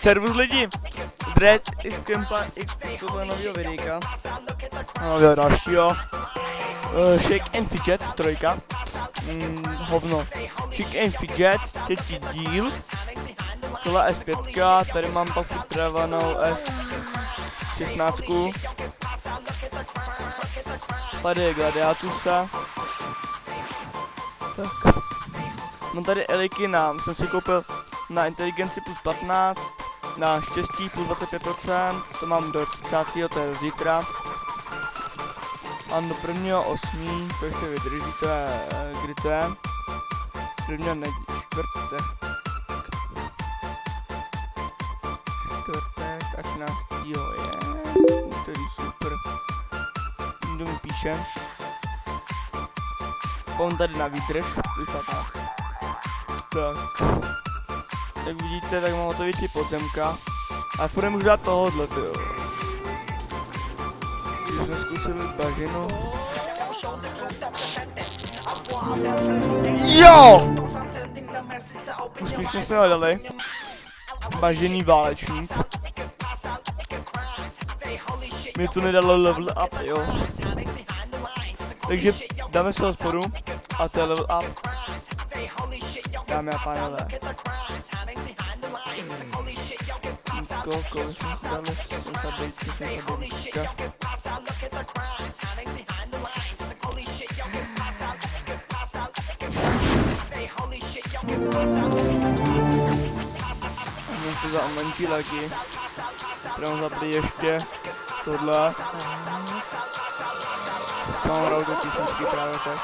Servus lidi, Game-XkempaX, tohle novýho videjka, novýho dalšího, Shake and Fidget, trojka, hovno, Shake and Fidget, třetí díl, tohle S5, tady mám pak připravenou S16, tady je Gladiatusa, tak, mám tady eliky jsem si koupil na inteligenci plus 15, na štěstí plus 25%, to mám do 30. to je zítra. A do 1.8. to ještě vydrží, to je, kdy to je? 1. čtvrtek a 13. je, úterý, super. Kdo mi píše? Mám tady na výdrž, plus 15. Tak. Jak vidíte, tak mám hotovější podzemka. A furt nemůžu dát tohohle, tyjo. Když jsme zkusili bažinu. Jo! Úspěšně jsme hledali. Bažený válečník. Mě to nedalo level up, jo. Takže dáme se hospodu. A to je level up. Dámy a pánové. Kolik jsme si dali? Mám to za menší lagy. Prám zapli ještě tohle. Mám hrát do písničky právě tak.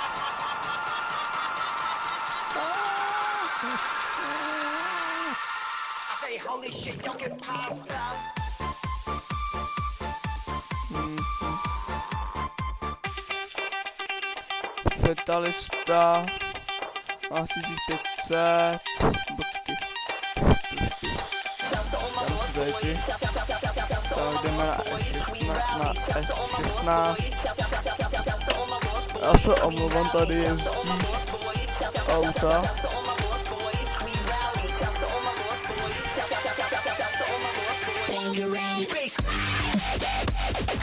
Fetalista asi 1500 bodky. Tak jdeme na S16. Já se omlouvám, tady jezdí auta.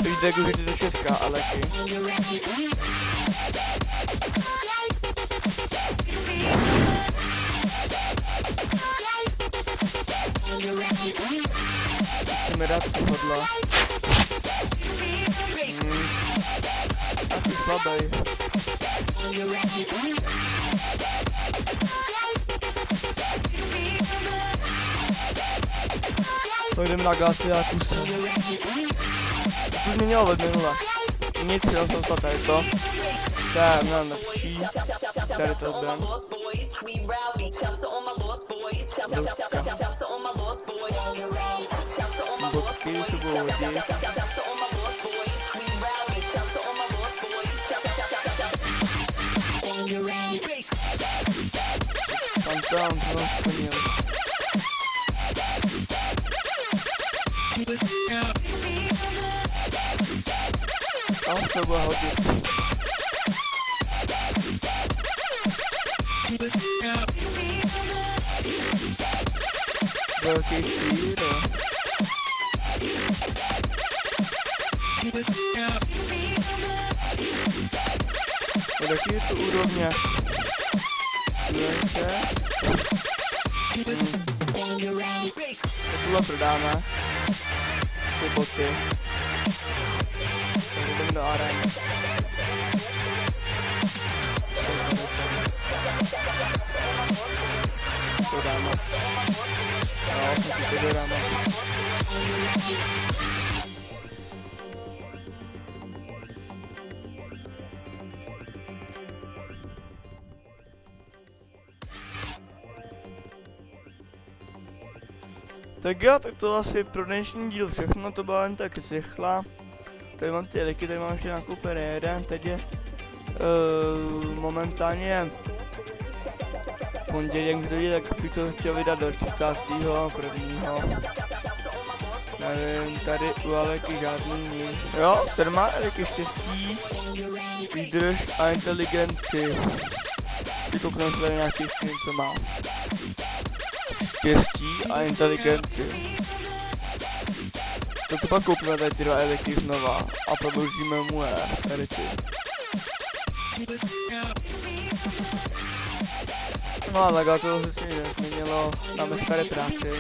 Vidíte, jak už je to česká, ale musíme dát tohodla. Taky slabej. To jdeme na Gladiatuse. Co to změnilo od minula? Nic, já jsem stát tady to. To je mnohem lepší. Tady to odběrám. Bodky se budou hodit. Tam, to mám splnil. A to bude hodit. Velký sír. Jaký je to úrovně? Tohle prodáme. Ty boty. Tak jdeme do arény. To dáme. No, si to dáme. Tak jo, tak to asi pro dnešní díl všechno, to bylo jen tak zrychla. Tady mám ty liky, tady mám ještě nakoupený jeden, teď je momentálně pondělí, jak dojde, tak bych to chtěl vydat do 31. Nevím, tady u Aleky žádný nic. Jo, tady má Aleky štěstí, výdrž a inteligenci. Ty koukneme se tady nějaký skin, co má. štěstí a inteligenci. To pak koupíme tady ty dva eliky znova a prodloužíme mu eliky. No a takhle to se nic nezměnilo, máme staré práci.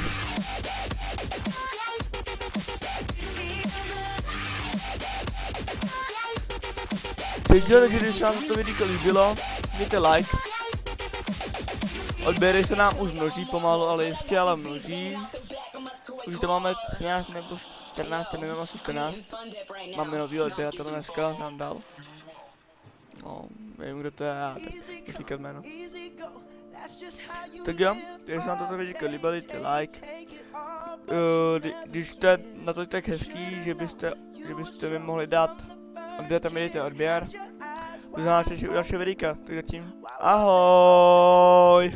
Takže když se vám toto vidíko líbilo, dejte like. Odběry se nám už množí pomalu, ale jistě, ale množí. Už to máme 13 nebo 14, nebo asi 14. Máme nový odběratel dneska, nám dal. No, nevím, kdo to je, já tak říkat jméno. Tak jo, když se vám toto vidíko líbilo, dejte like. Když jste na to tak hezký, že byste mi mohli dát odběr, tam dejte odběr. Uznáte, že u dalšího vidíka, tak zatím ahoj!